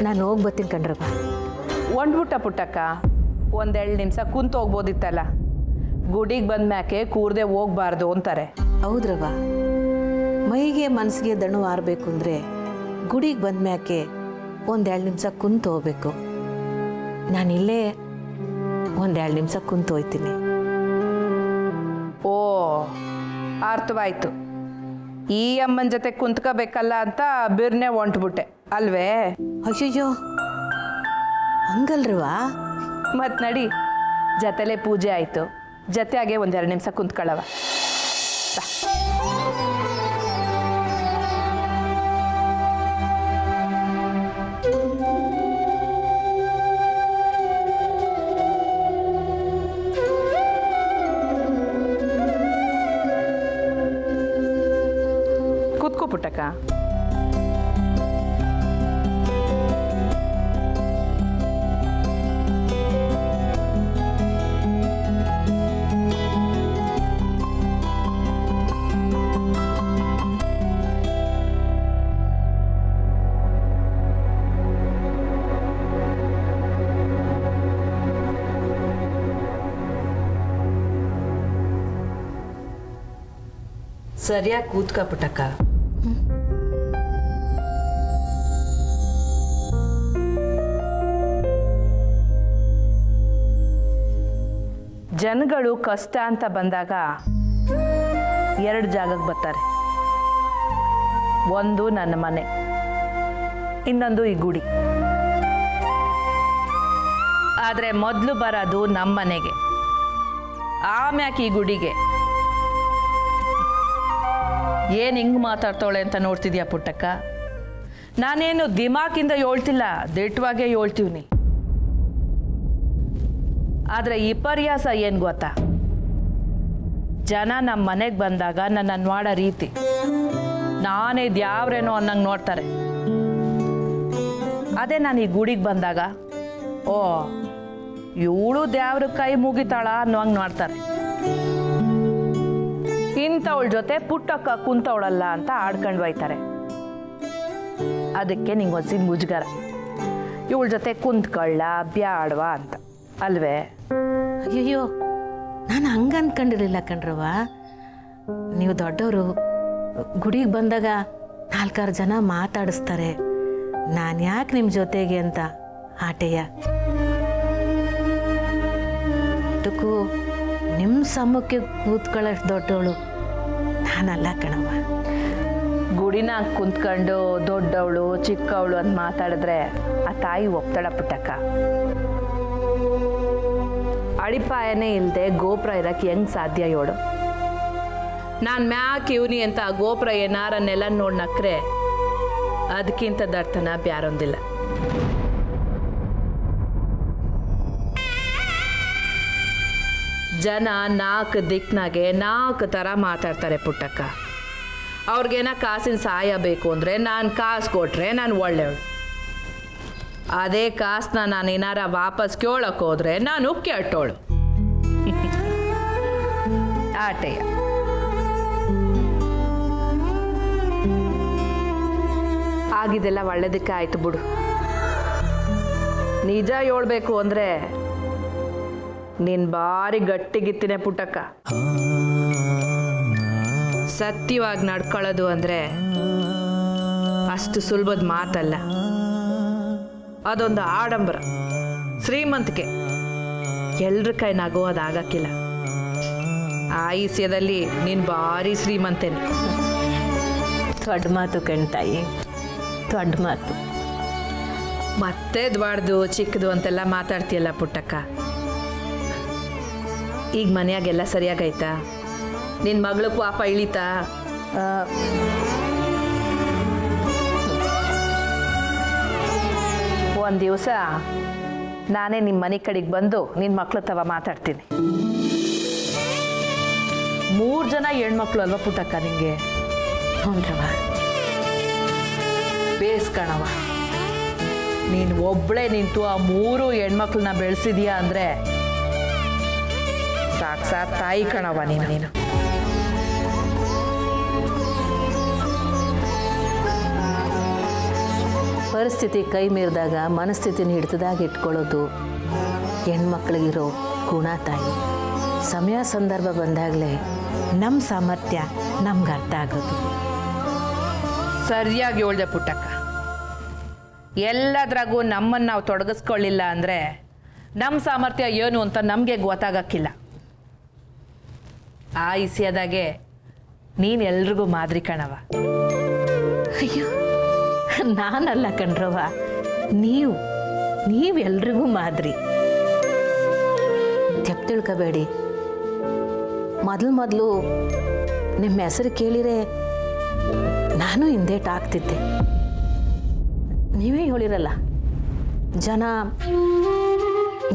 ನಾನು ಹೋಗಿ ಬರ್ತೀನಿ ಕಣ್ರಪ್ಪ. ಒಂಡ್ಬಿಟ್ಟ ಪುಟ್ಟಕ್ಕ, ಒಂದೆರಡು ನಿಮಿಷ ಕುಂತು ಹೋಗ್ಬೋದಿತ್ತಲ್ಲ. ಗುಡಿಗೆ ಬಂದ ಮ್ಯಾಕೆ ಕೂರ್ದೆ ಹೋಗ್ಬಾರ್ದು ಅಂತಾರೆ. ಹೌದ್ರವ್ವ, ಮೈಗೆ ಮನಸ್ಸಿಗೆ ದಣು ಆರಬೇಕು ಅಂದರೆ ಗುಡಿಗೆ ಬಂದ ಮ್ಯಾಕೆ ಒಂದೆರಡು ನಿಮಿಷ ಕುಂತು ಹೋಗ್ಬೇಕು. ನಾನಿಲ್ಲೇ ಒಂದೆರಡು ನಿಮಿಷ ಕುಂತು ಹೋಗ್ತೀನಿ. ಓ, ಅರ್ಥವಾಯ್ತು. ಈ ಅಮ್ಮನ ಜೊತೆ ಕುಂತ್ಕೋಬೇಕಲ್ಲ ಅಂತ ಬಿರ್ನೆ ಹೊಂಟ್ಬಿಟ್ಟೆ ಅಲ್ವೇ? ಅಯ್ಯಯ್ಯೋ, ಹಂಗಲ್ರವಾ? ಮತ್ತು ನಡಿ, ಜೊತೆಲೇ ಪೂಜೆ ಆಯಿತು, ಜೊತೆಯಾಗೆ ಒಂದೆರಡು ನಿಮಿಷ ಕುಂತ್ಕೊಳ್ಳವ. ಕೂತ್ಕೋ ಪುಟ್ಟಕ್ಕ. ಸರಿಯಾಗಿ ಕೂತ್ಕ ಪುಟ್ಟಕ್ಕ. ಜನಗಳು ಕಷ್ಟ ಅಂತ ಬಂದಾಗ ಎರಡು ಜಾಗಕ್ಕೆ ಬರ್ತಾರೆ. ಒಂದು ನನ್ನ ಮನೆ, ಇನ್ನೊಂದು ಈ ಗುಡಿ. ಆದರೆ ಮೊದಲು ಬರೋದು ನಮ್ಮ ಮನೆಗೆ, ಆಮ್ಯಾಕೆ ಈ ಗುಡಿಗೆ. ಏನು ಹಿಂಗೆ ಮಾತಾಡ್ತಾಳೆ ಅಂತ ನೋಡ್ತಿದ್ಯಾ ಪುಟ್ಟಕ್ಕ? ನಾನೇನು ದಿಮಾಕಿಂದ ಹೇಳ್ತಿಲ್ಲ, ದಿಟ್ಟವಾಗೇ ಹೇಳ್ತೀವ್ನಿ. ಆದರೆ ವಿಪರ್ಯಾಸ ಏನು ಗೊತ್ತಾ? ಜನ ನಮ್ಮ ಮನೆಗೆ ಬಂದಾಗ ನನ್ನ ನೋಡೋ ರೀತಿ, ನಾನೇ ದ್ಯಾವ್ರೇನೋ ಅನ್ನಂಗೆ ನೋಡ್ತಾರೆ. ಅದೇ ನಾನು ಈ ಗುಡಿಗೆ ಬಂದಾಗ, ಓ ಇವಳು ದ್ಯಾವ್ರ ಕೈ ಮುಗಿತಾಳ ಅನ್ನೋಂಗೆ ನೋಡ್ತಾರೆ. ಇಂಥವಳ ಜೊತೆ ಪುಟ್ಟಕ್ಕ ಕುಂತವಳಲ್ಲ ಅಂತ ಆಡ್ಕೊಂಡು ಹೋಯ್ತಾರೆ. ಅದಕ್ಕೆ ನಿಂಗೆ ಹೊಸಿದ ಮುಜುಗರ, ಇವಳ ಜೊತೆ ಕುಂತ್ಕೊಳ್ಳ ಬ್ಯಾಡ್ವಾ ಅಂತ ಅಲ್ವೇ? ಅಯ್ಯಯ್ಯೋ, ನಾನು ಹಂಗೆ ಅಂದ್ಕೊಂಡಿರಲಿಲ್ಲ ಕಣ್ರವ್ವ. ನೀವು ದೊಡ್ಡವರು, ಗುಡಿಗೆ ಬಂದಾಗ 4-6 ಜನ ಮಾತಾಡಿಸ್ತಾರೆ, ನಾನು ಯಾಕೆ ನಿಮ್ಮ ಜೊತೆಗೆ ಅಂತ ಆಟೆಯ. ಅದಕ್ಕೂ ನಿಮ್ಮ ಸಮ್ಮಕ್ಕೆ ಕೂತ್ಕೊಳ್ಳೋಷ್ಟು ದೊಡ್ಡವಳು ನಾನಲ್ಲ ಕಣವ್ವ. ಗುಡಿನಾಗ ಕುಂತ್ಕೊಂಡು ದೊಡ್ಡವಳು ಚಿಕ್ಕವಳು ಅಂತ ಮಾತಾಡಿದ್ರೆ ಆ ತಾಯಿ ಒಪ್ತಾಳ ಪುಟ್ಟಕ್ಕ. ಅಡಿಪಾಯನೇ ಇಲ್ಲದೆ ಗೋಪುರ ಇರಕ್ಕೆ ಹೆಂಗೆ ಸಾಧ್ಯ ಹೇಳು? ನಾನು ಮ್ಯಾಕ್ ಇವ್ನಿ ಅಂತ ಗೋಪುರ ಏನಾರ ನೆಲ ನೋಡಿ ನಕ್ರೆ ಅದಕ್ಕಿಂತ ದರ್ತನ ಬ್ಯಾರೊಂದಿಲ್ಲ. ಜನ 4 ದಿಕ್ನಾಗೆ 4 ಥರ ಮಾತಾಡ್ತಾರೆ ಪುಟ್ಟಕ್ಕ. ಅವ್ರಿಗೇನ ಕಾಸಿನ ಸಹಾಯ ಬೇಕು ಅಂದರೆ ನಾನು ಕಾಸು ಕೊಟ್ರೆ ನಾನು ಒಳ್ಳೆಯವಳು. ಅದೇ ಕಾಸನ್ನ ನಾನು ಏನಾರ ವಾಪಸ್ ಕೇಳಕ್ಕೆ ಹೋದ್ರೆ ನಾನು ಕೆಟ್ಟೋಳು. ಆಟೆಯ ಆಗಿದೆಲ್ಲ ಒಳ್ಳೇದಕ್ಕೆ ಆಯ್ತು ಬಿಡು. ನಿಜ ಹೇಳ್ಬೇಕು ಅಂದರೆ ನೀನು ಭಾರಿ ಗಟ್ಟಿಗಿತ್ತಿನೇ ಪುಟ್ಟಕ್ಕ. ಸತ್ಯವಾಗಿ ನಡ್ಕೊಳ್ಳೋದು ಅಂದರೆ ಅಷ್ಟು ಸುಲಭದ ಮಾತಲ್ಲ. ಅದೊಂದು ಆಡಂಬರ, ಶ್ರೀಮಂತಿಕೆ. ಎಲ್ರ ಕೈ ನಗೋದಾಗಕ್ಕಿಲ್ಲ. ಆಯುಷ್ಯದಲ್ಲಿ ನೀನು ಭಾರಿ ಶ್ರೀಮಂತೇನೆ. ದೊಡ್ಡ ಮಾತು ಕಣ್ತಾಯಿ, ದೊಡ್ಡ ಮಾತು. ಮತ್ತೆ ದ್ವಾಡ್ದು ಚಿಕ್ಕದು ಅಂತೆಲ್ಲ ಮಾತಾಡ್ತೀಯಲ್ಲ ಪುಟ್ಟಕ್ಕ. ಈಗ ಮನೆಯಾಗೆಲ್ಲ ಸರಿಯಾಗೈತಾ? ನಿನ್ನ ಮಗಳು ಪಾಪ ಇಳಿತಾ? ಒಂದು ದಿವಸ ನಾನೇ ನಿಮ್ಮ ಮನೆ ಕಡೆಗೆ ಬಂದು ನಿನ್ನ ಮಕ್ಳು ತವ ಮಾತಾಡ್ತೀನಿ. 3 ಜನ ಹೆಣ್ಮಕ್ಳು ಅಲ್ವಾ ಪುಟ್ಟಕ್ಕ ನಿಂಗೆ? ಹ್ಞೂನ್ರವ. ಬೇಸ್ಕಣವ, ನೀನು ಒಬ್ಬಳೇ ನಿಂತು ಆ 3 ಹೆಣ್ಮಕ್ಳನ್ನ ಬೆಳೆಸಿದ್ಯಾ ಅಂದರೆ ಸಾಕ್ಷಾತ್ ತಾಯಿ ಕಣವ ನೀನು. ಪರಿಸ್ಥಿತಿ ಕೈ ಮೀರಿದಾಗ ಮನಸ್ಥಿತಿನ ಹಿಡಿತದಾಗ ಇಟ್ಕೊಳ್ಳೋದು ಹೆಣ್ಮಕ್ಳಿಗಿರೋ ಗುಣ ತಾಯಿ. ಸಮಯ ಸಂದರ್ಭ ಬಂದಾಗಲೇ ನಮ್ಮ ಸಾಮರ್ಥ್ಯ ನಮ್ಗೆ ಅರ್ಥ ಆಗೋದು. ಸರಿಯಾಗಿ ಹೇಳ್ದೆ ಪುಟ್ಟಕ್ಕ. ಎಲ್ಲದ್ರಾಗೂ ನಮ್ಮನ್ನು ನಾವು ತೊಡಗಿಸ್ಕೊಳ್ಳಿಲ್ಲ ಅಂದರೆ ನಮ್ಮ ಸಾಮರ್ಥ್ಯ ಏನು ಅಂತ ನಮಗೆ ಗೊತ್ತಾಗಕ್ಕಿಲ್ಲ. ಆ ಇಸಿಯದಾಗೆ ನೀನು ಎಲ್ರಿಗೂ ಮಾದರಿ ಕಣವ. ಅಯ್ಯೋ, ನಾನಲ್ಲ ಕಣ್ರವ, ನೀವೆಲ್ರಿಗೂ ಮಾದರಿ. ತೆಪ್ಪು ತಿಳ್ಕೋಬೇಡಿ. ಮೊದಲು ನಿಮ್ಮ ಹೆಸರು ಕೇಳಿರೆ ನಾನು ಹಿಂದೇಟು ಆಗ್ತಿದ್ದೆ. ನೀವೇ ಹೇಳಿರಲ್ಲ, ಜನ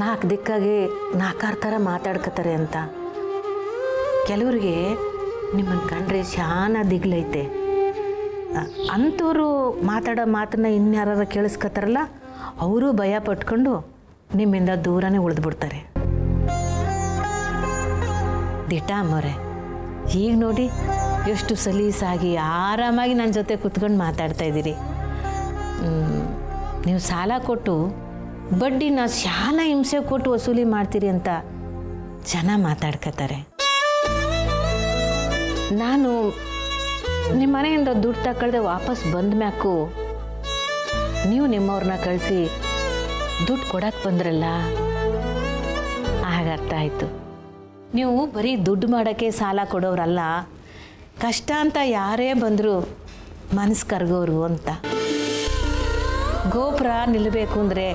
4 ದಿಕ್ಕಾಗಿ 4 ಥರ ಮಾತಾಡ್ಕೋತಾರೆ ಅಂತ. ಕೆಲವ್ರಿಗೆ ನಿಮ್ಮನ್ನು ಕಂಡ್ರೆ ಶಾನ ದಿಗ್ಲೈತೆ. ಅಂಥವ್ರು ಮಾತಾಡೋ ಮಾತನ್ನ ಇನ್ಯಾರು ಕೇಳಿಸ್ಕೊತಾರಲ್ಲ, ಅವರು ಭಯ ಪಟ್ಕೊಂಡು ನಿಮ್ಮಿಂದ ದೂರನೇ ಉಳಿದ್ಬಿಡ್ತಾರೆ. ದಿಟ ಅಮ್ಮವ್ರೆ, ಈಗ ನೋಡಿ ಎಷ್ಟು ಸಲೀಸಾಗಿ ಆರಾಮಾಗಿ ನನ್ನ ಜೊತೆ ಕೂತ್ಕೊಂಡು ಮಾತಾಡ್ತಾ ಇದ್ದೀರಿ. ನೀವು ಸಾಲ ಕೊಟ್ಟು ಬಡ್ಡಿನ ಶಾಲ ಹಿಂಸೆ ಕೊಟ್ಟು ವಸೂಲಿ ಮಾಡ್ತೀರಿ ಅಂತ ಜನ ಮಾತಾಡ್ಕೋತಾರೆ. ನಾನು ನಿಮ್ಮ ಮನೆಯಿಂದ ದುಡ್ಡು ತಗೊಳ್ದೆ ವಾಪಸ್ ಬಂದ ಮ್ಯಾಕು ನೀವು ನಿಮ್ಮವ್ರನ್ನ ಕಳಿಸಿ ದುಡ್ಡು ಕೊಡಕ್ಕೆ ಬಂದ್ರಲ್ಲ, ಆಗ ಅರ್ಥ ಆಯಿತು. ನೀವು ಬರೀ ದುಡ್ಡು ಮಾಡೋಕ್ಕೆ ಸಾಲ ಕೊಡೋರಲ್ಲ, ಕಷ್ಟ ಅಂತ ಯಾರೇ ಬಂದರೂ ಮನಸ್ಸು ಕರಗೋರು ಅಂತ. ಗೋಪುರ ನಿಲ್ಲಬೇಕು ಅಂದರೆ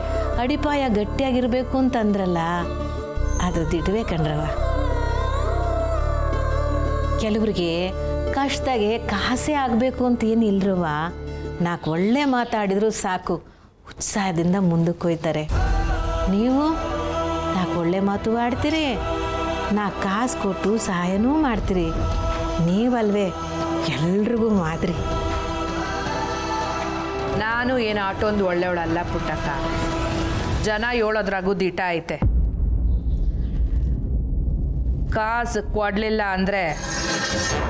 ಅಡಿಪಾಯ ಗಟ್ಟಿಯಾಗಿರಬೇಕು ಅಂತಂದ್ರಲ್ಲ, ಅದು ದಿಡ್ವೇ ಕಣ್ರವ. ಕೆಲವ್ರಿಗೆ ಕಷ್ಟದಾಗೆ ಕಾಸೇ ಆಗಬೇಕು ಅಂತ ಏನಿಲ್ಲರವ, 4 ಒಳ್ಳೆ ಮಾತಾಡಿದ್ರು ಸಾಕು ಉತ್ಸಾಹದಿಂದ ಮುಂದಕ್ಕೆ ಹೋಯ್ತಾರೆ. ನೀವು 4 ಒಳ್ಳೆ ಮಾತು ಆಡ್ತೀರಿ, 4 ಕಾಸು ಕೊಟ್ಟು ಸಹಾಯನೂ ಮಾಡ್ತೀರಿ. ನೀವಲ್ವೇ ಎಲ್ರಿಗೂ ಮಾದರಿ. ನಾನು ಏನು ಆಟೊಂದು ಒಳ್ಳೆಯವಳಲ್ಲ ಪುಟ್ಟಕ್ಕ. ಜನ ಹೇಳೋದ್ರಾಗೂ ದಿಟ ಐತೆ. ಕಾಸು ಕೊಡಲಿಲ್ಲ ಅಂದರೆ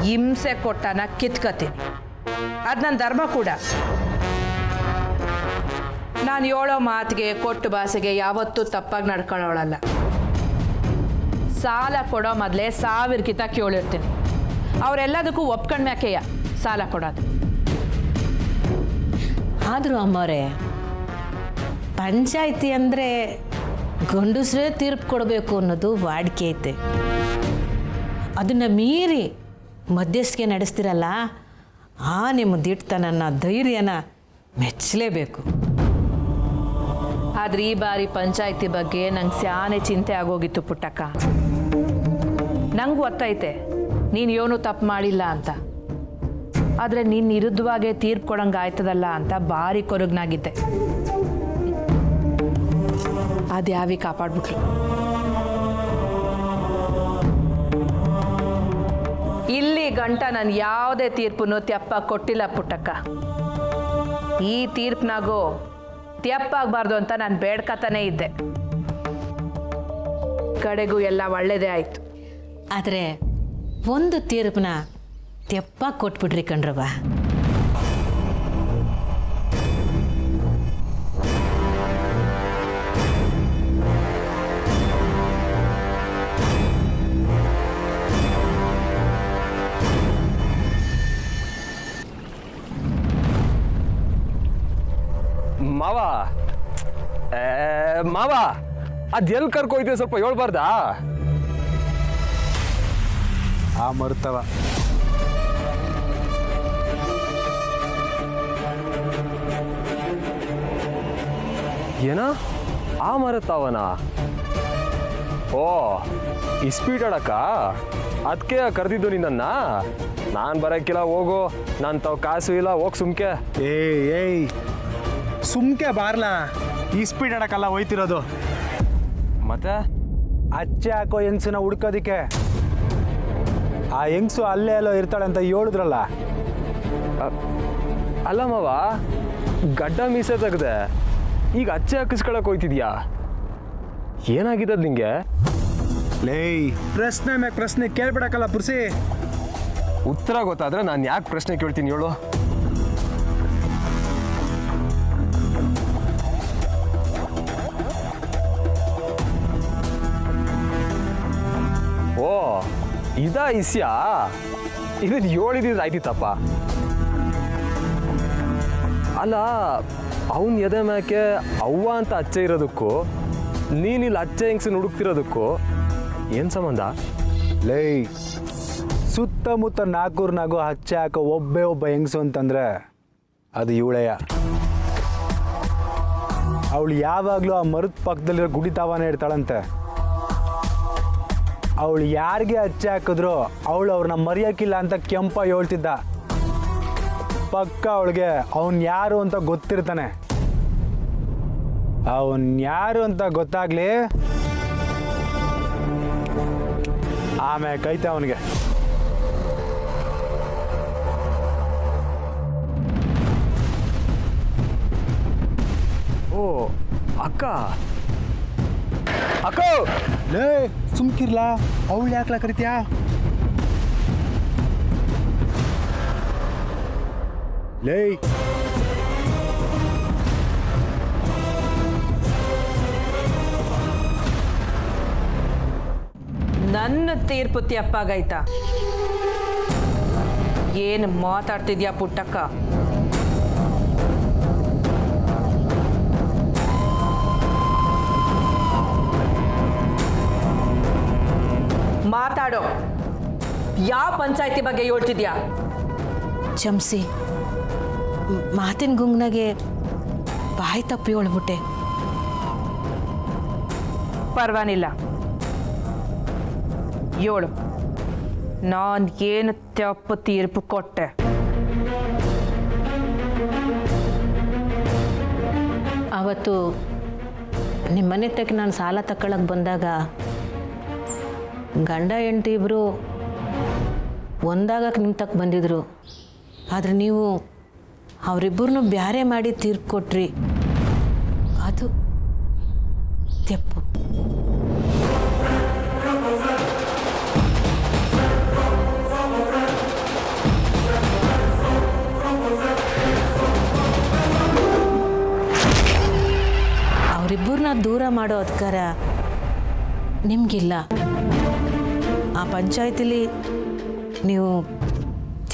ಹಿಂಸೆ ಕೊಟ್ಟನ ಕಿತ್ಕತೀನಿ. ಅದು ನನ್ನ ಧರ್ಮ ಕೂಡ. ನಾನು ಹೇಳೋ ಮಾತಿಗೆ ಕೊಟ್ಟು ಭಾಷೆಗೆ ಯಾವತ್ತೂ ತಪ್ಪಾಗಿ ನಡ್ಕೊಳ್ಳೋಳಲ್ಲ. ಸಾಲ ಕೊಡೋ ಮೊದಲೇ 1000 ಕಿತ ಕೇಳಿರ್ತೀನಿ. ಅವರೆಲ್ಲದಕ್ಕೂ ಒಪ್ಕೊಂಡ್ಮ್ಯಾಕೆಯ ಸಾಲ ಕೊಡೋದು. ಆದರೂ ಅಮ್ಮವ್ರೆ, ಪಂಚಾಯಿತಿ ಅಂದರೆ ಗಂಡಸ್ರೇ ತೀರ್ಪು ಕೊಡಬೇಕು ಅನ್ನೋದು ವಾಡಿಕೆ ಐತೆ. ಅದನ್ನು ಮೀರಿ ಮಧ್ಯಸ್ಥಿಕೆ ನಡೆಸ್ತಿರಲ್ಲ, ನಿಮ್ಮ ದಿಟ್ಟತನನ ಧೈರ್ಯನ ಮೆಚ್ಚಲೇಬೇಕು. ಆದರೆ ಈ ಬಾರಿ ಪಂಚಾಯಿತಿ ಬಗ್ಗೆ ನಂಗೆ ಸ್ಯಾನೆ ಚಿಂತೆ ಆಗೋಗಿತ್ತು ಪುಟ್ಟಕ್ಕ. ನಂಗೆ ಗೊತ್ತೈತೆ ನೀನು ಏನೂ ತಪ್ಪು ಮಾಡಿಲ್ಲ ಅಂತ. ಆದರೆ ನಿನ್ನ ವಿರುದ್ಧವಾಗೇ ತೀರ್ಪು ಕೊಡಂಗೆ ಆಯ್ತದಲ್ಲ ಅಂತ ಭಾರಿ ಕೊರಗ್ನಾಗಿದ್ದೆ. ಅದು ಯಾವಿ ಕಾಪಾಡ್ಬಿಟ್ಲು. ಇಲ್ಲಿ ಗಂಟ ನಾನು ಯಾವುದೇ ತೀರ್ಪನ್ನು ತೆಪ್ಪಾಗಿ ಕೊಟ್ಟಿಲ್ಲ ಪುಟ್ಟಕ್ಕ. ಈ ತೀರ್ಪಿನಾಗೂ ತೆಪ್ಪಾಗಬಾರ್ದು ಅಂತ ನಾನು ಬೇಡ್ಕತಾನೇ ಇದ್ದೆ. ಕಡೆಗೂ ಎಲ್ಲ ಒಳ್ಳೇದೇ ಆಯಿತು. ಆದರೆ ಒಂದು ತೀರ್ಪನ್ನ ತೆಪ್ಪಾಗಿ ಕೊಟ್ಬಿಡ್ರಿ ಕಣ್ರವ. ಮಾವ ಅದ್ ಎಲ್ಲಿ ಕರ್ಕೋಯ್ತೀವಿ ಸ್ವಲ್ಪ ಹೇಳ್ಬಾರ್ದಾ? ಮರ್ತವ ಏನ ಆ ಮರತಾವನ? ಓ ಇಸ್ಪೀಟ್ ಆಡಕ್ಕ? ಅದಕ್ಕೆ ಕರೆದಿದ್ದು ನಿನ್ನ? ನಾನು ಬರೋಕ್ಕಿಲ್ಲ, ಹೋಗು. ನಾನು ತಾವು ಕಾಸು ಇಲ್ಲ, ಹೋಗಿ ಸುಮ್ಕೆ. ಏಯ್ ಸುಮ್ಕೆ ಬಾರ್ಲಾ, ಈ ಸ್ಪೀಡ್ ಆಡಕ್ಕಲ್ಲ ಹೋಯ್ತಿರೋದು. ಮತ್ತೆ ಅಚ್ಚೆ ಹಾಕೋ ಹೆಂಗ್ಸನ್ನ ಹುಡ್ಕೋದಿಕ್ಕೆ. ಆ ಹೆಂಗ್ಸು ಅಲ್ಲೇ ಎಲ್ಲೋ ಇರ್ತಾಳೆ ಅಂತ ಹೇಳಿದ್ರಲ್ಲ. ಅಲ್ಲ ಮಾವ, ಗಡ್ಡ ಮೀಸೆ ತೆಗ್ದೆ, ಈಗ ಅಚ್ಚೆ ಹಾಕಿಸ್ಕೊಳಕ್ ಹೋಯ್ತಿದ್ಯಾ? ಏನಾಗಿದ್ದದ್ ನಿಂಗೆ? ಲೇಯ್, ಪ್ರಶ್ನೆ ಮ್ಯಾಗ ಪ್ರಶ್ನೆ ಕೇಳ್ಬಿಡಕ್ಕಲ್ಲ ಪುರ್ಸಿ. ಉತ್ತರ ಗೊತ್ತಾದ್ರೆ ನಾನು ಯಾಕೆ ಪ್ರಶ್ನೆ ಕೇಳ್ತೀನಿ ಹೇಳು? ಓ ಇದಾ ಇಸ್ಯಾ? ಇದನ್ನ ಹೇಳಿದ್ರೆ ಆಯ್ತಿತ್ತಪ್ಪ. ಅಲ್ಲ, ಅವನ್ ಎದೆ ಮ್ಯಾಕೆ ಅವ್ವ ಅಂತ ಅಚ್ಚೆ ಇರೋದಕ್ಕೂ ನೀನಿಲ್ಲಿ ಅಚ್ಚೆ ಹೆಂಗ್ಸನ್ ಹುಡುಕ್ತಿರೋದಕ್ಕೂ ಏನು ಸಂಬಂಧ? ಲೇಯ್, ಸುತ್ತಮುತ್ತ ನಾಲ್ಕೂರ್ನಾಗೂ ಹಚ್ಚೆ ಹಾಕೋ ಒಬ್ಬ ಹೆಂಗಸು ಅಂತಂದ್ರೆ ಅದು ಇವಳೆಯ. ಅವಳು ಯಾವಾಗಲೂ ಆ ಮರದ ಪಕ್ಕದಲ್ಲಿರೋ ಗುಡಿ ತಾವನೇ ಇರ್ತಾಳಂತೆ. ಅವಳು ಯಾರಿಗೆ ಹಚ್ಚೆ ಹಾಕಿದ್ರು ಅವಳು ಅವ್ರನ್ನ ಮರೆಯೋಕ್ಕಿಲ್ಲ ಅಂತ ಕೆಂಪ ಹೇಳ್ತಿದ್ದ. ಪಕ್ಕ ಅವಳಿಗೆ ಅವನ್ ಯಾರು ಅಂತ ಗೊತ್ತಿರ್ತಾನೆ. ಅವನ್ ಯಾರು ಅಂತ ಗೊತ್ತಾಗ್ಲಿ, ಆಮೇಲೆ ಕೈತೆ ಅವನಿಗೆ. ಓ ಅಕ್ಕ, ಅಕ್ಕ ಲೇ ಸುಮ್ಕಿರ್ಲಾ, ಅವಳು ಯಾಕ್ಲಾ ಕರಿತ್ಯಾ? ಲೇ ನನ್ನ ತೀರ್ಪು ತಪ್ಪಾಗೈತಾ? ಏನು ಮಾತಾಡ್ತಿದ್ಯಾ ಪುಟ್ಟಕ್ಕ? ಮಾತಾಡೋ. ಯಾವ ಪಂಚಾಯತಿ ಬಗ್ಗೆ ಹೇಳ್ತಿದ್ಯಾ? ಚಮಸಿ, ಮಾತಿನ ಗುಂಗ್ನಾಗೆ ಬಾಯಿ ತಪ್ಪಿ ಹೇಳ್ಬಿಟ್ಟೆ. ಪರವಾಗಿಲ್ಲ, ಹೇಳು, ನಾನು ಏನು ತಪ್ಪು ತೀರ್ಪು ಕೊಟ್ಟೆ? ಅವತ್ತು ನಿಮ್ಮ ಮನೆ ತಕ್ಕ ನಾನು ಸಾಲ ತಗೊಳಕ್ಕೆ ಬಂದಾಗ ಗಂಡ ಹೆಂಡತಿ ಇಬ್ಬರು ಒಂದಾಗಕ್ಕೆ ನಿಮ್ಮ ತಕ್ಕ ಬಂದಿದ್ರು. ಆದರೆ ನೀವು ಅವರಿಬ್ಬರನ್ನು ಬ್ಯಾರೆ ಮಾಡಿ ತೀರ್ಪು ಕೊಟ್ರಿ. ಅದು ತಪ್ಪು. ಅವರಿಬ್ಬರನ್ನ ದೂರ ಮಾಡೋ ಅಧಿಕಾರ ನಿಮಗಿಲ್ಲ. ಆ ಪಂಚಾಯತಿಲಿ ನೀವು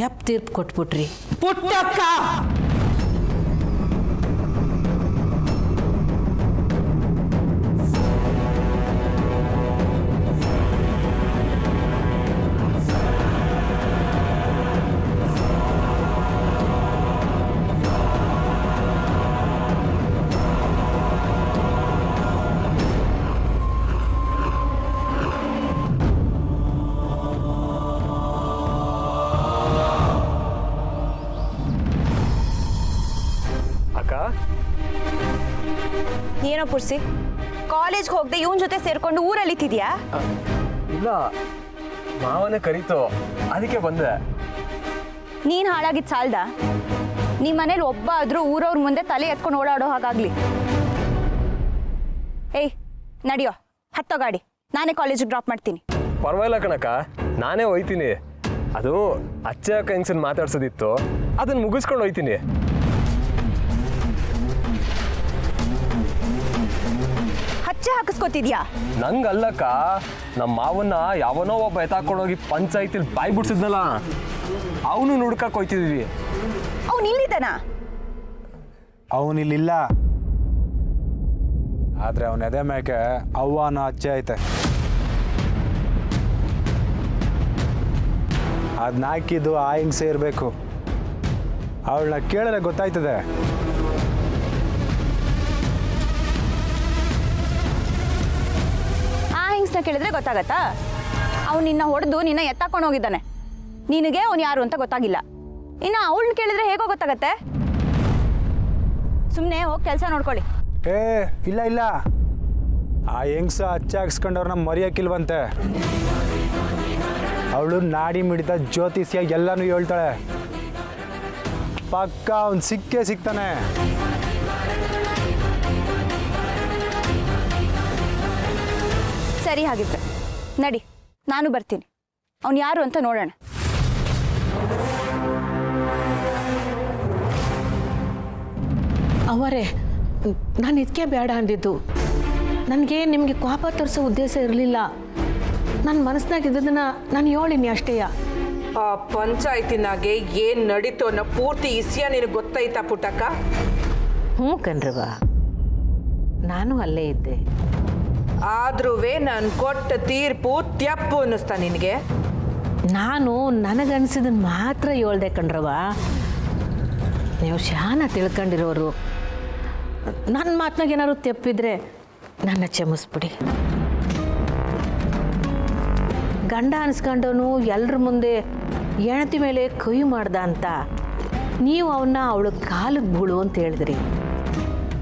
ತಪ್ಪು ತೀರ್ಪು ಕೊಟ್ಬಿಟ್ರಿ. ಪುಟ್ಟಕ್ಕ, ಏನೋ ಪುರ್ಸಿ, ಕಾಲೇಜ್ಗೆ ಹೋಗದೆ ಇವನ್ ಜೊತೆ ಸೇರ್ಕೊಂಡು ಊರಲ್ಲಿತ್ತಿದ್ಯಾ? ಇಲ್ಲ, ಮಾವನೇ ಕರೀತು, ಅದಕ್ಕೆ ಬಂದೆ. ನೀನ್ ಹಾಳಾಗಿದ್ ಸಾಲ್ದ? ನಿಮ್ಮ ಮನೇಲಿ ಒಬ್ಬ ಆದ್ರೂ ಊರವ್ರ ಮುಂದೆ ತಲೆ ಎತ್ಕೊಂಡು ಓಡಾಡೋ ಹಾಗಾಗ್ಲಿ. ಏಯ್ ನಡಿಯೋ, ಹತ್ತೋ ಗಾಡಿ, ನಾನೇ ಕಾಲೇಜಿಗೆ ಡ್ರಾಪ್ ಮಾಡ್ತೀನಿ. ಪರವಾಗಿಲ್ಲ ಕಣಕ್ಕ, ನಾನೇ ಹೋಯ್ತೀನಿ. ಅದು ಅಚ್ಚೆ ಅಕ್ಕ ಹೆಂಗ್ಸನ್ ಮಾತಾಡ್ಸೋದಿತ್ತು, ಅದನ್ನ ಮುಗಿಸ್ಕೊಂಡು ಹೋಯ್ತೀನಿ. ಹಚ್ಚೆ ಹಾಕಿಸ್ಕೊತಿದ್ಯಾ? ನಂಗಲ್ಲಕ್ಕ, ನಮ್ಮ ಮಾವನ್ನ ಯಾವನೋ ಒಬ್ಬ ಎತ್ತಾಕೊಂಡೋಗಿ ಪಂಚಾಯತಿಲಿ ಬಾಯಿ ಬಿಡ್ಸಿದ್ನಲ್ಲ, ಅವನು ನುಡ್ಕಕ್ಕೆ ಹೋಯ್ತಿದ್ವಿ. ಅವ್ನು ಇಲ್ಲಿದ್ದಾನ? ಅವನಿಲ್ಲಿಲ್ಲ, ಆದರೆ ಅವನ ಎದೆ ಮೇಕೆ ಅವ್ವನ ಅಚ್ಚೆ ಐತೆ. ಅದನ್ನ ಹಾಕಿದ್ದು ಆ ಹಿಂಗ್ಸೆ ಇರಬೇಕು. ಅವಳನ್ನ ಕೇಳಿದ್ರೆ ಗೊತ್ತಾಯ್ತದೆ. ಕೇಳಿದ್ರೆ ಗೊತ್ತಾಗತ್ತಾ? ಅವ್ನು ನಿನ್ನ ಹೊಡೆದು ನಿನ್ನ ಎತ್ತಾಕೊಂಡು ಹೋಗಿದ್ದಾನೆ. ನಿನಗೆ ಅವ್ನು ಯಾರು ಅಂತ ಗೊತ್ತಾಗಿಲ್ಲ. ಇನ್ನು ಅವಳನ್ನ ಕೇಳಿದ್ರೆ ಹೇಗೋ ಗೊತ್ತಾಗತ್ತೆ? ಸುಮ್ಮನೆ ಹೋಗಿ ಕೆಲಸ ನೋಡ್ಕೊಳ್ಳಿ. ಏ ಇಲ್ಲ ಇಲ್ಲ, ಆ ಹೆಂಗ್ಸ ಹಚ್ಚಾಕ್ಸ್ಕೊಂಡವ್ರನ್ನ ಮರೆಯೋಕ್ಕಿಲ್ವಂತೆ. ಅವಳು ನಾಡಿ ಮಿಡಿತ ಜ್ಯೋತಿಷ್ಯ ಎಲ್ಲನೂ ಹೇಳ್ತಾಳೆ. ಪಕ್ಕ ಅವ್ನು ಸಿಕ್ಕೇ ಸಿಗ್ತಾನೆ. ಸರಿ, ಹಾಗಿದ್ರೆ ನಡಿ, ನಾನು ಬರ್ತೀನಿ. ಅವ್ನು ಯಾರು ಅಂತ ನೋಡೋಣ. ಅವರೇ, ನಾನು ಇದಕ್ಕೆ ಬೇಡ ಅಂದಿದ್ದು. ನನಗೆ ನಿಮಗೆ ಕೋಪ ತೋರಿಸೋ ಉದ್ದೇಶ ಇರಲಿಲ್ಲ. ನನ್ನ ಮನಸ್ಸಿನಾಗ ಇದ್ದದನ್ನ ನಾನು ಹೇಳಿನಿ ಅಷ್ಟೇಯ. ಆ ಪಂಚಾಯತಿನಾಗೆ ಏನು ನಡೀತು ಅನ್ನೋ ಪೂರ್ತಿ ಇಸ್ಯ ನಿನಗೆ ಗೊತ್ತಾಯ್ತಾ ಪುಟ್ಟಕ್ಕ? ಹ್ಞೂ ಕಣ್ರವ, ನಾನು ಅಲ್ಲೇ ಇದ್ದೆ. ಆದ್ರೂ ನಾನು ಕೊಟ್ಟ ತೀರ್ಪು ತ್ಯಪ್ಪು ಅನ್ನಿಸ್ತಾ ನಿನಗೆ? ನಾನು ನನಗನ್ಸಿದ್ದನ್ನು ಮಾತ್ರ ಹೇಳ್ದೆ ಕಣ್ರವ. ನೀವು ಶಾನ ತಿಳ್ಕೊಂಡಿರೋರು. ನನ್ನ ಮಾತನಾಗ ಏನಾದ್ರು ತೆಪ್ಪಿದ್ರೆ ನನ್ನ ಕ್ಷಮಿಸ್ಬಿಡಿ. ಗಂಡ ಅನ್ಸ್ಕೊಂಡವನು ಎಲ್ಲರ ಮುಂದೆ ಹೆಣತಿ ಮೇಲೆ ಕೈ ಮಾಡ್ದ ಅಂತ ನೀವು ಅವನ್ನ ಅವಳ ಕಾಲಿಗೆ ಬೀಳು ಅಂತ ಹೇಳಿದ್ರಿ.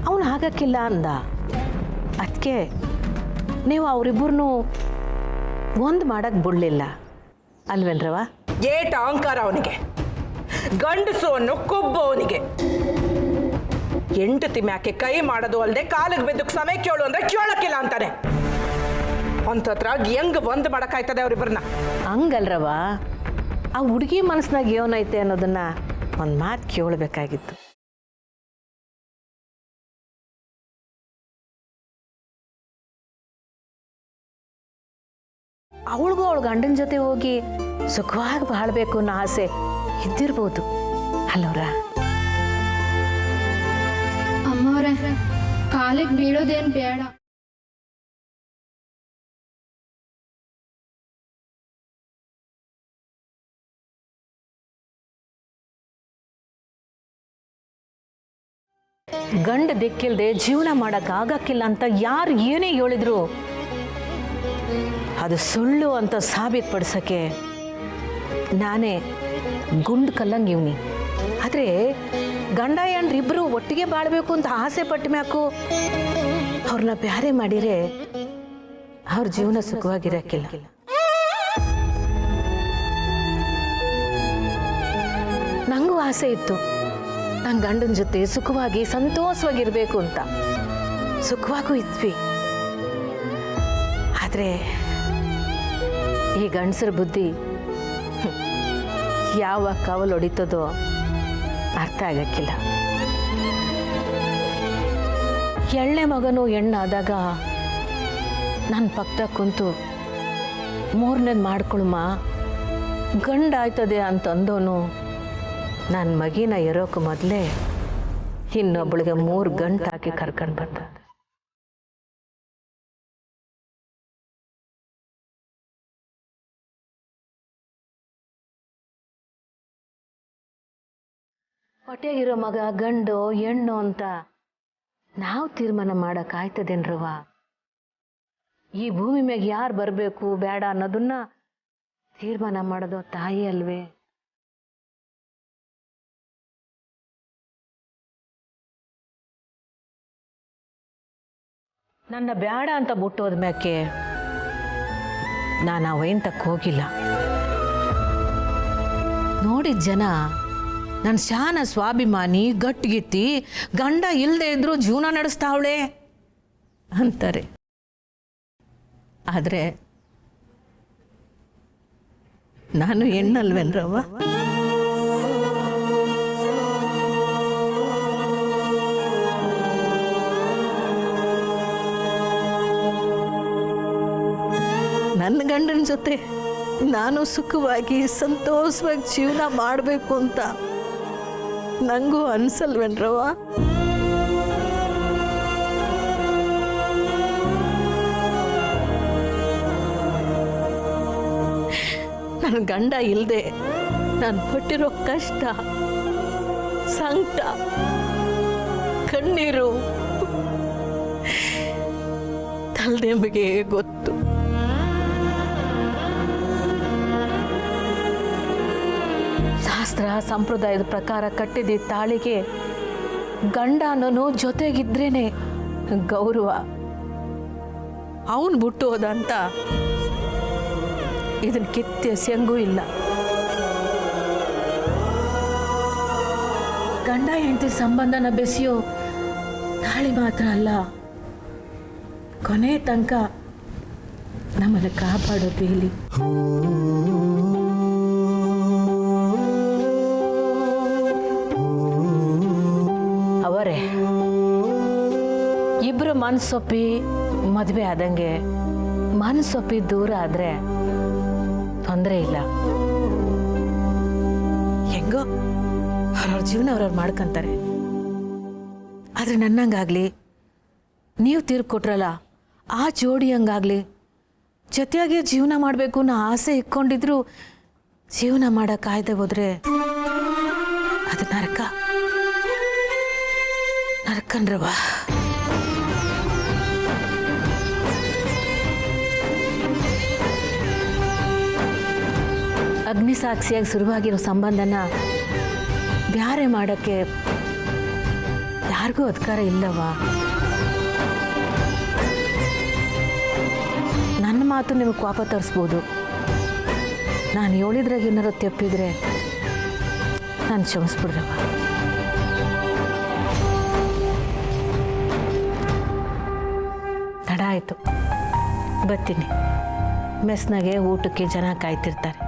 ಅವನು ಆಗಕ್ಕಿಲ್ಲ ಅಂದ. ಅದಕ್ಕೆ ನೀವು ಅವರಿಬ್ಬರನ್ನೂ ಒಂದು ಮಾಡಕ್ಕೆ ಬಿಡಲಿಲ್ಲ ಅಲ್ವೇನ್ರವ? ಏಟ ಅಹಂಕಾರ ಅವನಿಗೆ, ಗಂಡಸು ಅನ್ನೋ ಕೊಬ್ಬು ಅವನಿಗೆ. ಹೆಂಡತಿ ಮ್ಯಾಕೆ ಕೈ ಮಾಡೋದು ಅಲ್ಲದೆ ಕಾಲಿಗೆ ಬಿದ್ದಕ್ಕೆ ಸಮಯ ಕೇಳು ಅಂದ್ರೆ ಕೇಳಕ್ಕಿಲ್ಲ ಅಂತಾನೆ. ಅಂತತ್ರ ಹೆಂಗ್ ಒಂದು ಮಾಡಕ್ಕಾಯ್ತದೆ ಅವ್ರಿಬ್ಬರನ್ನ? ಹಂಗಲ್ರವ, ಆ ಹುಡುಗಿ ಮನಸ್ಸಿನಾಗ ಏನೈತೆ ಅನ್ನೋದನ್ನ ಒಂದು ಮಾತು ಕೇಳಬೇಕಾಗಿತ್ತು. ಅವಳಿಗೂ ಅವಳ ಗಂಡನ ಜೊತೆ ಹೋಗಿ ಸುಖವಾಗಿ ಬಾಳ್ಬೇಕು ಅನ್ನೋ ಆಸೆ ಇದ್ದಿರ್ಬೋದು ಅಲ್ಲವ್ರ? ಅಮ್ಮವ್ರೆ, ಕಾಲಿಗೆ ಬೀಳೋದೇನು ಬೇಡ. ಗಂಡ ದಿಕ್ಕಿಲ್ದೆ ಜೀವನ ಮಾಡೋಕ್ಕಾಗಕ್ಕಿಲ್ಲ ಅಂತ ಯಾರು ಏನೇ ಹೇಳಿದ್ರು ಅದು ಸುಳ್ಳು ಅಂತ ಸಾಬೀತುಪಡಿಸೋಕ್ಕೆ ನಾನೇ ಗುಂಡು ಕಲ್ಲಂಗೆ ಇವನಿ. ಆದರೆ ಗಂಡ ಹೆಣ್ರಿಬ್ಬರು ಒಟ್ಟಿಗೆ ಬಾಳಬೇಕು ಅಂತ ಆಸೆ ಪಟ್ಟ ಮ್ಯಾಕು ಅವ್ರನ್ನ ಬ್ಯಾರೆ ಮಾಡಿದರೆ ಅವ್ರ ಜೀವನ ಸುಖವಾಗಿರಕ್ಕಿಲ್ಲ. ನನಗೂ ಆಸೆ ಇತ್ತು ನನ್ನ ಗಂಡನ ಜೊತೆ ಸುಖವಾಗಿ ಸಂತೋಷವಾಗಿರ್ಬೇಕು ಅಂತ. ಸುಖವಾಗೂ ಇದ್ವಿ. ಆದರೆ ಈ ಗಂಡಸರ ಬುದ್ಧಿ ಯಾವ ಕಾವಲು ಹೊಡಿತದೋ ಅರ್ಥ ಆಗಕ್ಕಿಲ್ಲ. ಎಳ್ಳೆ ಮಗನು ಹೆಣ್ಣಾದಾಗ ನನ್ನ ಪಕ್ಕದಾಗ ಕುಂತು ಮೂರನೇದು ಮಾಡ್ಕೊಳಮ್ಮ ಗಂಡ ಆಯ್ತದೆ ಅಂತಂದೋನು ನನ್ನ ಮಗಿನ ಇರೋಕೆ ಮೊದಲೇ ಇನ್ನೊಬ್ಬಳಿಗೆ 3 ಗಂಟೆ ಹಾಕಿ ಕರ್ಕೊಂಡು ಬಂದ. ಹೊಟ್ಟೆಗಿರೋ ಮಗ ಗಂಡು ಹೆಣ್ಣು ಅಂತ ನಾವು ತೀರ್ಮಾನ ಮಾಡೋಕ್ಕಾಯ್ತದೇನ್ರವ? ಈ ಭೂಮಿ ಮ್ಯಾಗ ಯಾರು ಬರಬೇಕು ಬೇಡ ಅನ್ನೋದನ್ನ ತೀರ್ಮಾನ ಮಾಡೋದು ತಾಯಿ ಅಲ್ವೇ? ನನ್ನ ಬೇಡ ಅಂತ ಬಿಟ್ಟೋದ ಮ್ಯಾಕೆ ನಾನು ಆ ವೈನ್ ತಕ್ಕ ಹೋಗಿಲ್ಲ. ನೋಡಿದ ಜನ ನನ್ನ ಶಾನ ಸ್ವಾಭಿಮಾನಿ ಗಟ್ಟಿಗಿತ್ತಿ ಗಂಡ ಇಲ್ಲದೆ ಇದ್ರೂ ಜೀವನ ನಡೆಸ್ತಾವಳೆ ಅಂತಾರೆ. ಆದರೆ ನಾನು ಹೆಣ್ಣಲ್ವೇನ್ರವ್ವ? ನನ್ನ ಗಂಡನ ಜೊತೆ ನಾನು ಸುಖವಾಗಿ ಸಂತೋಷವಾಗಿ ಜೀವನ ಮಾಡಬೇಕು ಅಂತ ನನಗೂ ಅನ್ಸಲ್ವೇನ್ರವ್ವ? ನನ್ನ ಗಂಡ ಇಲ್ಲದೆ ನಾನು ಪಟ್ಟಿರೋ ಕಷ್ಟ, ಸಂಕಟ, ಕಣ್ಣೀರು ತಲೆದೆಂಬಿಗೆ ಗೊತ್ತು. ಶಾಸ್ತ್ರ ಸಂಪ್ರದಾಯದ ಪ್ರಕಾರ ಕಟ್ಟಿದ ತಾಳಿಗೆ ಗಂಡ ಅನ್ನೋನು ಜೊತೆಗಿದ್ರೇನೆ ಗೌರವ. ಅವನು ಬಿಟ್ಟು ಹೋದಂತ ಇದನ್ನ ಕಿತ್ತೆಸೆಯಂಗೂ ಇಲ್ಲ. ಗಂಡ ಹೆಂಡತಿ ಸಂಬಂಧನ ಬೆಸೆಯೋ ತಾಳಿ ಮಾತ್ರ ಅಲ್ಲ, ಕೊನೆ ತನಕ ನಮ್ಮನ್ನು ಕಾಪಾಡೋ ಬೇಲಿ. ಅವರೇ ಇಬ್ಬರು ಮನಸ್ಸೊಪ್ಪಿ ಮದುವೆ ಆದಂಗೆ, ಮನಸ್ಸೊಪ್ಪಿ ದೂರ ಆದರೆ ತೊಂದರೆ ಇಲ್ಲ. ಹೆಂಗೋ ಅವ್ರವ್ರ ಜೀವನ ಅವ್ರವ್ರು ಮಾಡ್ಕೊಂತಾರೆ. ಆದರೆ ನನ್ನಂಗಾಗಲಿ, ನೀವು ತೀರ್ಕೊಟ್ರಲ್ಲ ಆ ಜೋಡಿ ಹಂಗಾಗಲಿ ಜೊತೆಯಾಗಿ ಜೀವನ ಮಾಡಬೇಕು ಅನ್ನೋ ಆಸೆ ಇಟ್ಕೊಂಡಿದ್ರು ಜೀವನ ಮಾಡೋಕ್ಕಾಯ್ದೆ ಹೋದ್ರೆ ಅದು ನರಕ. ನರಕನ್ರವ. ಅಗ್ನಿ ಸಾಕ್ಷಿಯಾಗಿ ಶುರುವಾಗಿರೋ ಸಂಬಂಧನ ಬ್ಯಾರೆ ಮಾಡೋಕ್ಕೆ ಯಾರಿಗೂ ಅಧಿಕಾರ ಇಲ್ಲವ. ನನ್ನ ಮಾತು ನಿಮಗೆ ಕೋಪ ತರಿಸ್ಬೋದು. ನಾನು ಹೇಳಿದ್ರಾಗ ಏನಾರು ತೆಪ್ಪಿದ್ರೆ ನಾನು ಕ್ಷಮಿಸ್ಬಿಡ್ರವ. ತಡ ಆಯಿತು, ಬರ್ತೀನಿ. ಮೆಸ್ನಾಗೆ ಊಟಕ್ಕೆ ಜನ ಕಾಯ್ತಿರ್ತಾರೆ.